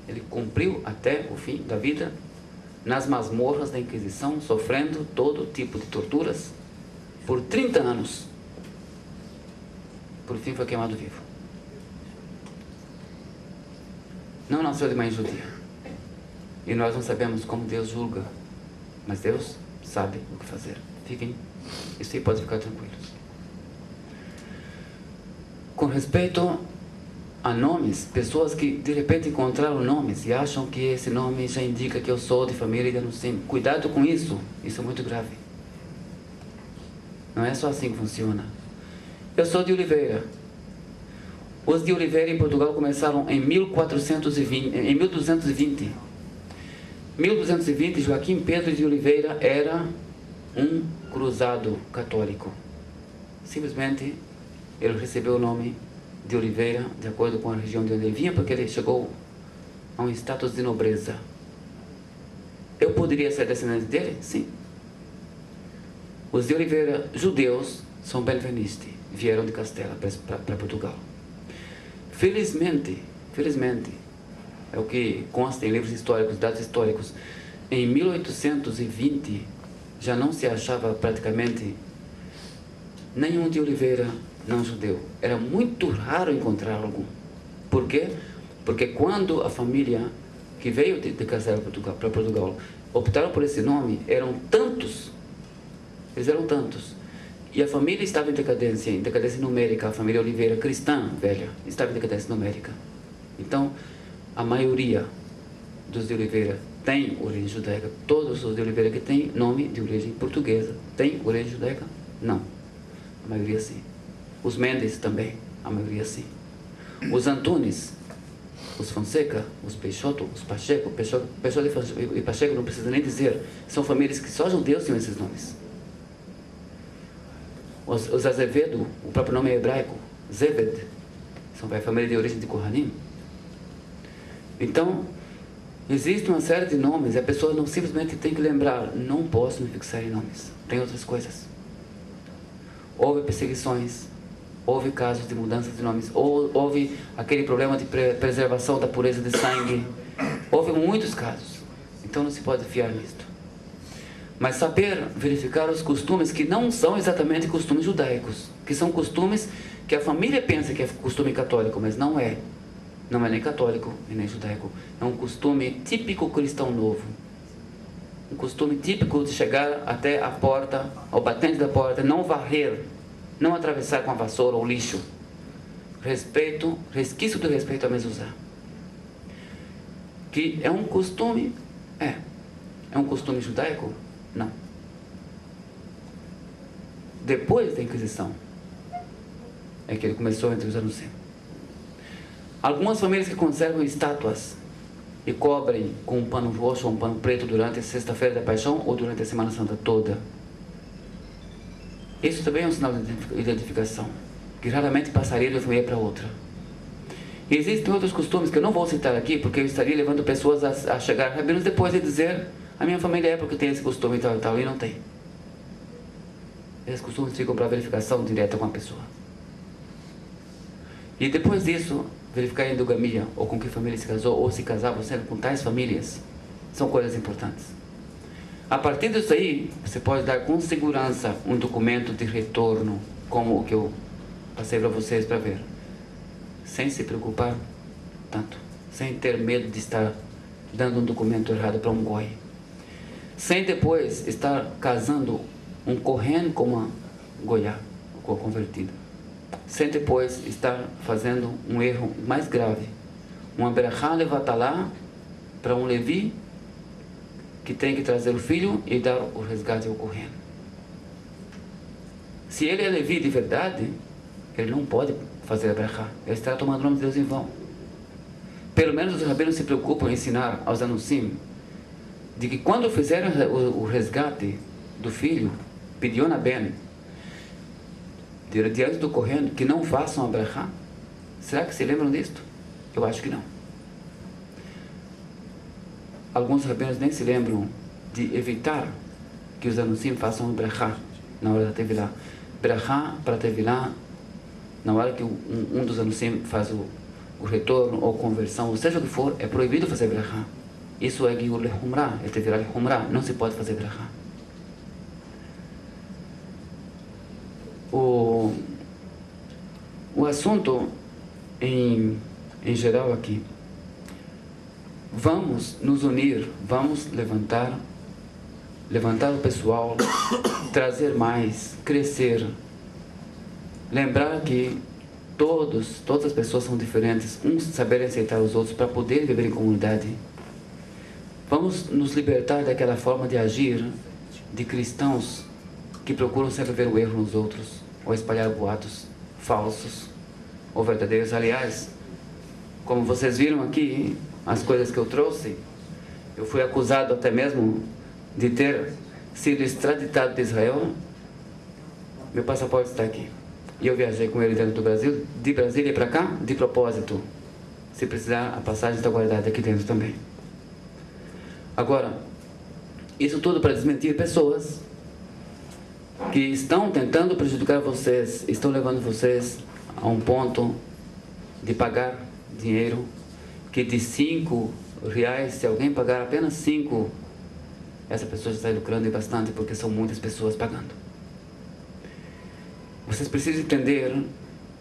Ele cumpriu até o fim da vida nas masmorras da Inquisição, sofrendo todo tipo de torturas por 30 anos. Por fim foi queimado vivo. Não nasceu de mãe judia. E nós não sabemos como Deus julga, mas Deus sabe o que fazer. Fiquem, isso aí pode ficar tranquilos. Com respeito a nomes, pessoas que de repente encontraram nomes e acham que esse nome já indica que eu sou de família de Anusim. Cuidado com isso, isso é muito grave. Não é só assim que funciona. Eu sou de Oliveira. Os de Oliveira em Portugal começaram em 1220. Em 1220, Joaquim Pedro de Oliveira era um cruzado católico. Simplesmente ele recebeu o nome de Oliveira de acordo com a região de onde ele vinha, porque ele chegou a um status de nobreza. Eu poderia ser descendente dele? Sim. Os de Oliveira, judeus, são benvenisti, vieram de Castela para Portugal. Felizmente, é o que consta em livros históricos, dados históricos, em 1820 já não se achava praticamente nenhum de Oliveira não judeu. Era muito raro encontrar algum. Por quê? Porque quando a família que veio de Castela para Portugal optaram por esse nome, eles eram tantos. E a família estava em decadência numérica. A família Oliveira, cristã, velha, estava em decadência numérica. Então, a maioria dos de Oliveira tem origem judaica. Todos os de Oliveira que têm nome de origem portuguesa têm origem judaica? Não. A maioria sim. Os Mendes também, a maioria sim. Os Antunes, os Fonseca, os Peixoto, os Pacheco, Peixoto e Pacheco não precisa nem dizer, são famílias que só judeus tinham esses nomes. Os Azevedo, o próprio nome é hebraico, Zeved, são a família de origem de Kohanim. Então, existe uma série de nomes, e a pessoa não simplesmente tem que lembrar, não posso me fixar em nomes, tem outras coisas. Houve perseguições, houve casos de mudanças de nomes, houve aquele problema de preservação da pureza de sangue, houve muitos casos, então não se pode fiar nisto. Mas saber verificar os costumes que não são exatamente costumes judaicos, que são costumes que a família pensa que é costume católico, mas não é. Não é nem católico e nem judaico. É um costume típico cristão novo. Um costume típico de chegar até a porta, ao batente da porta, não varrer, não atravessar com a vassoura ou lixo. Respeito, resquício do respeito a mezuzá. Que é um costume, é um costume judaico? Não. Depois da Inquisição é que ele começou entre os anos 100. Algumas famílias que conservam estátuas e cobrem com um pano roxo ou um pano preto durante a Sexta-feira da Paixão ou durante a Semana Santa toda. Isso também é um sinal de identificação, que raramente passaria de uma família para outra. E existem outros costumes que eu não vou citar aqui, porque eu estaria levando pessoas a chegar rabinos depois de dizer: a minha família é porque tem esse costume e tal, e não tem. Esses costumes ficam para verificação direta com a pessoa. E depois disso, verificar a endogamia, ou com que família se casou, ou se casava sempre com tais famílias, são coisas importantes. A partir disso aí, você pode dar com segurança um documento de retorno, como o que eu passei para vocês para ver. Sem se preocupar tanto, sem ter medo de estar dando um documento errado para um goi. Sem depois estar casando um Kohen com uma goiá, com a convertida. Sem depois estar fazendo um erro mais grave. Uma berachá levatalá para um Levi que tem que trazer o filho e dar o resgate ao Kohen. Se ele é Levi de verdade, ele não pode fazer a berachá. Ele estará tomando o nome de Deus em vão. pelo menos os rabinos se preocupam em ensinar aos anusim de que quando fizeram o resgate do filho, pediu na Ben, diante do correndo, que não façam a brachá. Será que se lembram disto? Eu acho que não. Alguns rabinos nem se lembram de evitar que os anusim façam a brachá na hora da tevilá. Brachá para tevilá, na hora que um dos anusim faz o retorno ou conversão, ou seja o que for, é proibido fazer brachá. Isso é giur lehumrá, é tevilá lehumrá, não se pode fazer brachá. O assunto em geral aqui, vamos nos unir, vamos levantar o pessoal, trazer mais, crescer, lembrar que todas as pessoas são diferentes, uns saberem aceitar os outros para poder viver em comunidade. Vamos nos libertar daquela forma de agir de cristãos que procuram sempre ver o erro nos outros, ou espalhar boatos falsos ou verdadeiros. Aliás, como vocês viram aqui, as coisas que eu trouxe, eu fui acusado até mesmo de ter sido extraditado de Israel. Meu passaporte está aqui. E eu viajei com ele dentro do Brasil, de Brasília para cá, de propósito. Se precisar, a passagem está guardada aqui dentro também. Agora, isso tudo para desmentir pessoas que estão tentando prejudicar vocês, estão levando vocês a um ponto de pagar dinheiro, que de R$5, se alguém pagar apenas 5, essa pessoa já está lucrando bastante, porque são muitas pessoas pagando. Vocês precisam entender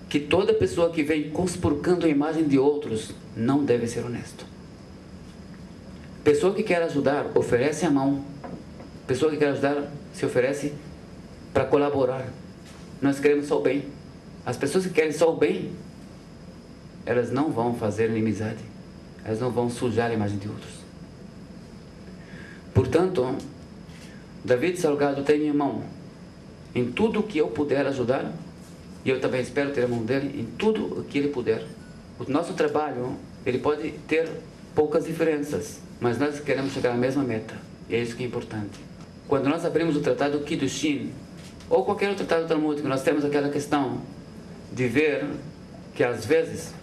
que toda pessoa que vem conspurcando a imagem de outros não deve ser honesto. Pessoa que quer ajudar, oferece a mão. Pessoa que quer ajudar, se oferece para colaborar. Nós queremos só o bem. As pessoas que querem só o bem, elas não vão fazer inimizade. Elas não vão sujar a imagem de outros. Portanto, David Salgado tem minha mão em tudo que eu puder ajudar, e eu também espero ter a mão dele em tudo o que ele puder. O nosso trabalho, ele pode ter poucas diferenças, mas nós queremos chegar à mesma meta, e é isso que é importante. Quando nós abrimos o tratado Kiddushin, ou qualquer outro tratado talmúdico, nós temos aquela questão de ver que às vezes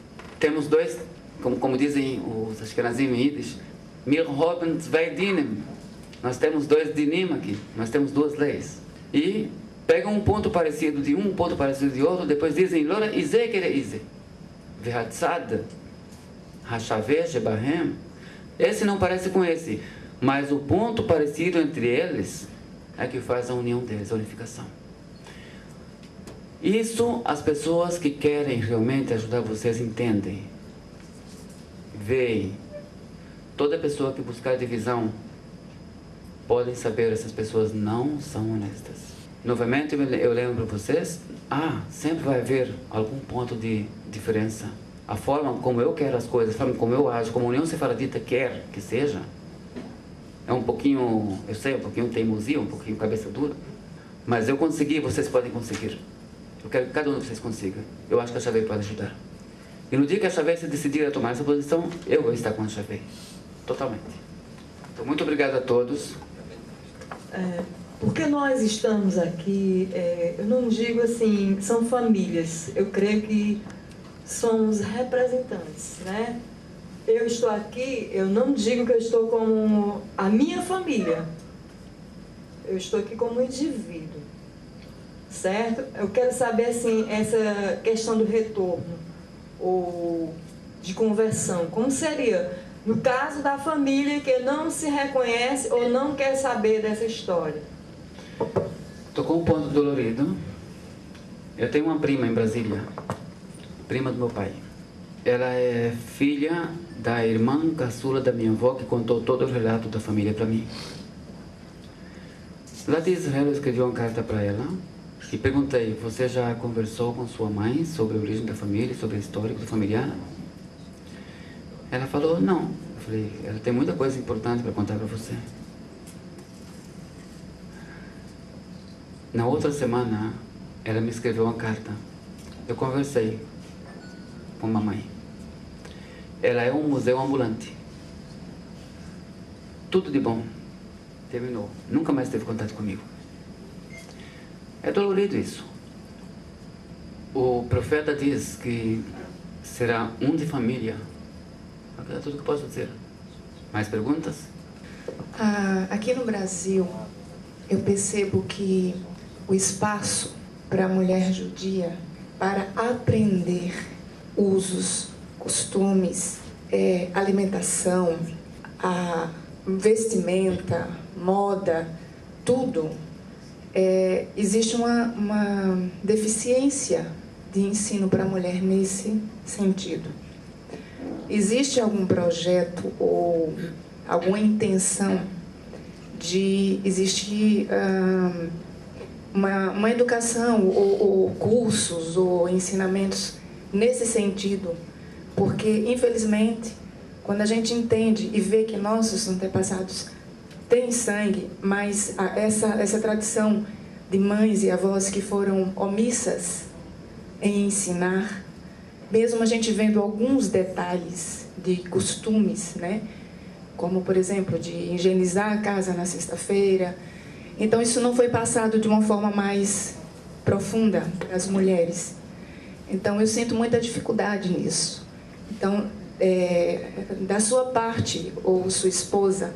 temos dois, como dizem os Ashkenazim em Yiddish, mir haben zwei dinim. Nós temos dois dinim aqui, nós temos duas leis. E pegam um ponto parecido de um ponto parecido de outro, depois dizem Lora ize kere ize. Vehatzad hashaveh shebahem. Esse não parece com esse, mas o ponto parecido entre eles é que faz a união deles, a unificação. Isso as pessoas que querem realmente ajudar vocês entendem. Veem. Toda pessoa que buscar divisão, podem saber, essas pessoas não são honestas. Novamente, eu lembro para vocês, sempre vai haver algum ponto de diferença. A forma como eu quero as coisas, a forma como eu ajo, como a União Sefaradita quer que seja, é um pouquinho, eu sei, um pouquinho teimosia, um pouquinho cabeça dura, mas eu consegui, vocês podem conseguir. Eu quero que cada um de vocês consiga. Eu acho que a Chavei pode ajudar. E no dia que a Chavei se decidir a tomar essa posição, eu vou estar com a Chavei. Totalmente. Então, muito obrigado a todos.
Porque nós estamos aqui, eu não digo assim, são famílias. Eu creio que somos representantes, né? Eu estou aqui, eu não digo que eu estou como a minha família. Eu estou aqui como indivíduo. Certo? Eu quero saber, assim, essa questão do retorno ou de conversão. Como seria no caso da família que não se reconhece ou não quer saber dessa história?
Tocou um ponto dolorido. Eu tenho uma prima em Brasília, prima do meu pai. Ela é filha da irmã caçula da minha avó, que contou todo o relato da família para mim. Lá de Israel eu escrevi uma carta para ela e perguntei: você já conversou com sua mãe sobre a origem da família, sobre a história familiar? Ela falou: não. Eu falei: ela tem muita coisa importante para contar para você. Na outra semana, ela me escreveu uma carta. Eu conversei com a mamãe. ela é um museu ambulante. Tudo de bom. Terminou. Nunca mais teve contato comigo. É dolorido isso. O profeta diz que será um de família. É tudo que posso dizer. Mais perguntas?
Aqui no Brasil, eu percebo que o espaço para a mulher judia para aprender usos, costumes, alimentação, a vestimenta, moda, tudo, existe uma deficiência de ensino para a mulher nesse sentido. Existe algum projeto ou alguma intenção de existir uma educação ou cursos ou ensinamentos nesse sentido? Porque, infelizmente, quando a gente entende e vê que nossos antepassados têm sangue, mas essa tradição de mães e avós que foram omissas em ensinar, mesmo a gente vendo alguns detalhes de costumes, né? Como, por exemplo, de higienizar a casa na sexta-feira. Então, isso não foi passado de uma forma mais profunda para as mulheres. Então, eu sinto muita dificuldade nisso. Então, da sua parte, ou sua esposa,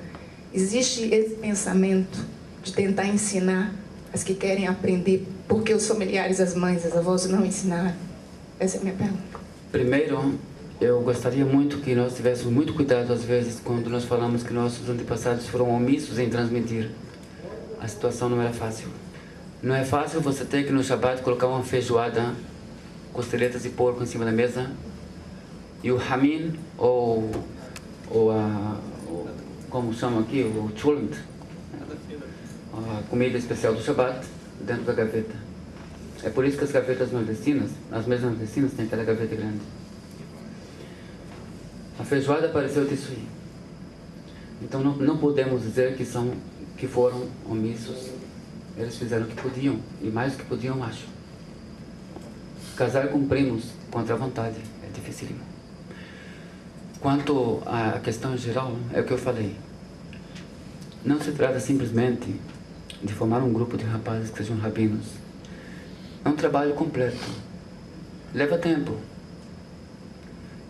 existe esse pensamento de tentar ensinar as que querem aprender, porque os familiares, as mães, as avós não ensinaram? Essa é a minha pergunta.
Primeiro, eu gostaria muito que nós tivéssemos muito cuidado, às vezes, quando nós falamos que nossos antepassados foram omissos em transmitir. A situação não era fácil. Não é fácil você ter que no Shabbat colocar uma feijoada, costeletas de porco em cima da mesa, e o hamin, como chama aqui, o chulent, a comida especial do Shabbat, dentro da gaveta. É por isso que as gavetas nordestinas, as mesmas nordestinas, têm aquela gaveta grande. A feijoada apareceu disso aí. Então não podemos dizer que foram omissos. Eles fizeram o que podiam, e mais do que podiam, acho. Casar com primos contra a vontade é dificílimo. Quanto à questão em geral, é o que eu falei. Não se trata simplesmente de formar um grupo de rapazes que sejam rabinos. É um trabalho completo. Leva tempo.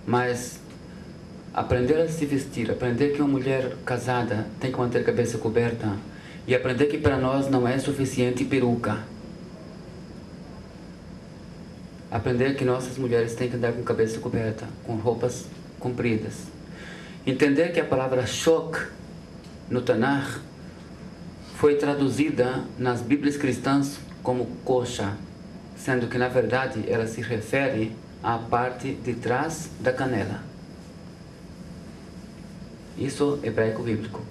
Mas aprender a se vestir, aprender que uma mulher casada tem que manter a cabeça coberta, e aprender que para nós não é suficiente peruca. Aprender que nossas mulheres têm que andar com a cabeça coberta, com roupas compridas. Entender que a palavra shok no Tanakh foi traduzida nas Bíblias cristãs como coxa, sendo que na verdade ela se refere à parte de trás da canela. Isso é hebraico bíblico.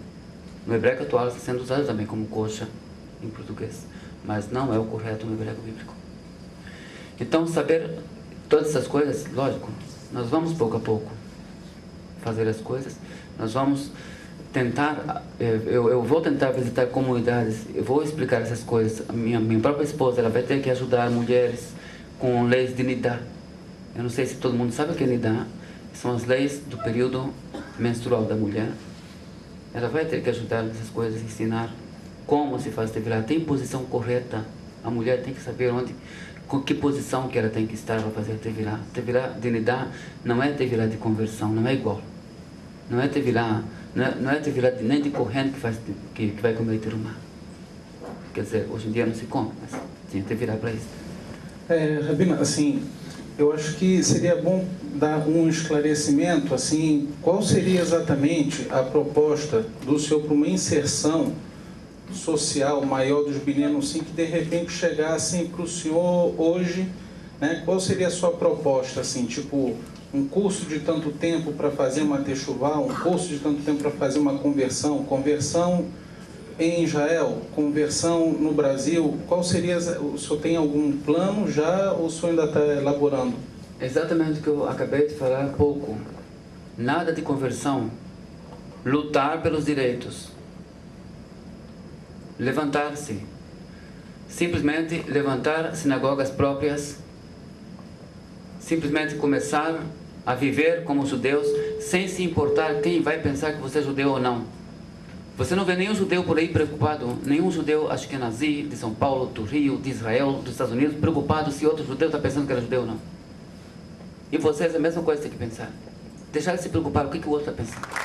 No hebraico atual está sendo usado também como coxa em português, mas não é o correto no hebraico bíblico. Então, saber todas essas coisas, lógico, nós vamos pouco a pouco fazer as coisas, nós vamos tentar, eu vou tentar visitar comunidades, eu vou explicar essas coisas. A minha própria esposa, ela vai ter que ajudar mulheres com leis de Nidá. Eu não sei se todo mundo sabe o que é Nidá. São as leis do período menstrual da mulher. Ela vai ter que ajudar nessas coisas, ensinar como se faz tevilá. Tem posição correta. A mulher tem que saber com que posição que ela tem que estar para fazer tevilá. Tevilá de Nidá não é tevilá de conversão, não é igual. Não é tevilá, não é tevilá nem de corrente que vai comer terumá. Quer dizer, hoje em dia não se come, mas tinha tevilá para isso.
Rabino, assim, eu acho que seria bom dar um esclarecimento, assim, qual seria exatamente a proposta do senhor para uma inserção social maior dos meninos, assim, que de repente chegassem para o senhor hoje, né? Qual seria a sua proposta, assim, tipo, um curso de tanto tempo para fazer uma techuvá, um curso de tanto tempo para fazer uma conversão em Israel, conversão no Brasil? Qual seria, o senhor tem algum plano já ou o senhor ainda está elaborando?
Exatamente o que eu acabei de falar há pouco. Nada de conversão. Lutar pelos direitos. Levantar-se. Simplesmente levantar sinagogas próprias. Simplesmente começar a viver como judeus, sem se importar quem vai pensar que você é judeu ou não. Você não vê nenhum judeu por aí preocupado, nenhum judeu ashkenazi de São Paulo, do Rio, de Israel, dos Estados Unidos, preocupado se outro judeu está pensando que ele é judeu ou não. E vocês, a mesma coisa tem que pensar. Deixar de se preocupar o que o outro está pensando.